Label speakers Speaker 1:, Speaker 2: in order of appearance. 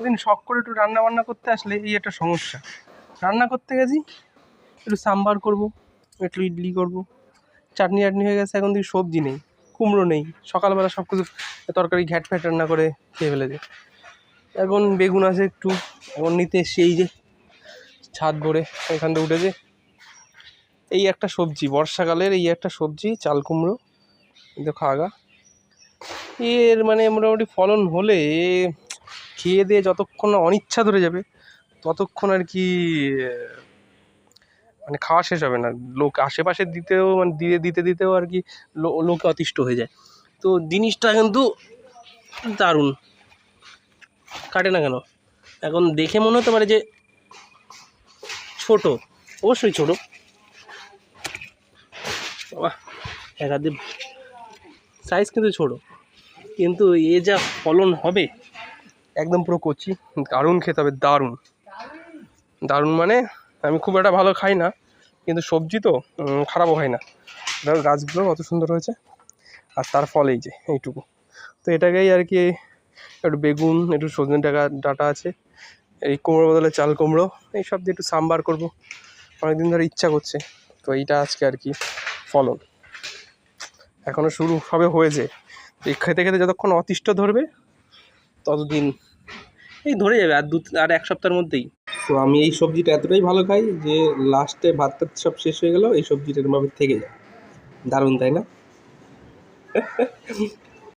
Speaker 1: দিন শখ করে একটু রান্না বান্না করতে আসলে এই একটা সমস্যা। রান্না করতে গেছি, একটু সাম্বার করব, একটু ইডলি করব, চাটনি চাটনি হয়ে গেছে। এখন দিকে সবজি নেই, কুমড়ো নেই। সকালবেলা সব কিছু তরকারি ঘ্যাট ফ্যাট রান্না করে খেয়ে ফেলেছে। এখন বেগুন আছে একটু, এখন নিতে এসছি। এই যে ছাদ ভরে এখান থেকে উঠেছে। এই একটা সবজি, বর্ষাকালের এই একটা সবজি, চাল কুমড়ো। দেখো আগা এর মানে মোটামুটি ফলন হলে খেয়ে দিয়ে যতক্ষণ না অনিচ্ছা ধরে যাবে ততক্ষণ আর কি মানে খাওয়া শেষ হবে না। লোক আশেপাশে দিতেও মানে দিতে দিতেও আর কি লোকে অতিষ্ঠ হয়ে যায়। তো জিনিসটা কিন্তু দারুণ, কাটে না কেন? এখন দেখে মনে হতে পারে যে ছোট, অবশ্যই ছোট। বাহ, এক হাত সাইজ কিন্তু ছোট, কিন্তু এ যা ফলন হবে একদম পুরো কচি, দারুণ খেতে হবে। দারুণ দারুণ মানে আমি খুব একটা ভালো খাই না, কিন্তু সবজি তো খারাপও হয় না। ধরো গাছগুলো কত সুন্দর হয়েছে, আর তার ফল এই যে এইটুকু। তো এটাকেই আর কি একটু বেগুন, একটু সজনে ডাঁটা আছে, এই কুমড়ো বদলে চাল কুমড়ো, এইসব দিয়ে একটু সাম্বার করবো। অনেকদিন ধরে ইচ্ছা করছে, তো এইটা আজকে আর কি ফলন। এখনও শুরু সবে হয়েছে। এই খেতে খেতে যতক্ষণ অতিষ্ঠ ধরবে ততদিন এই ধরে যাবে, আর এক সপ্তাহের মধ্যেই। তো আমি এই সবজিটা এতটাই ভালো খাই যে লাস্টে ভাত টাত সব শেষ হয়ে গেলেও এই সবজিটা এরমভাবে থেকে যায়। দারুণ, তাই না?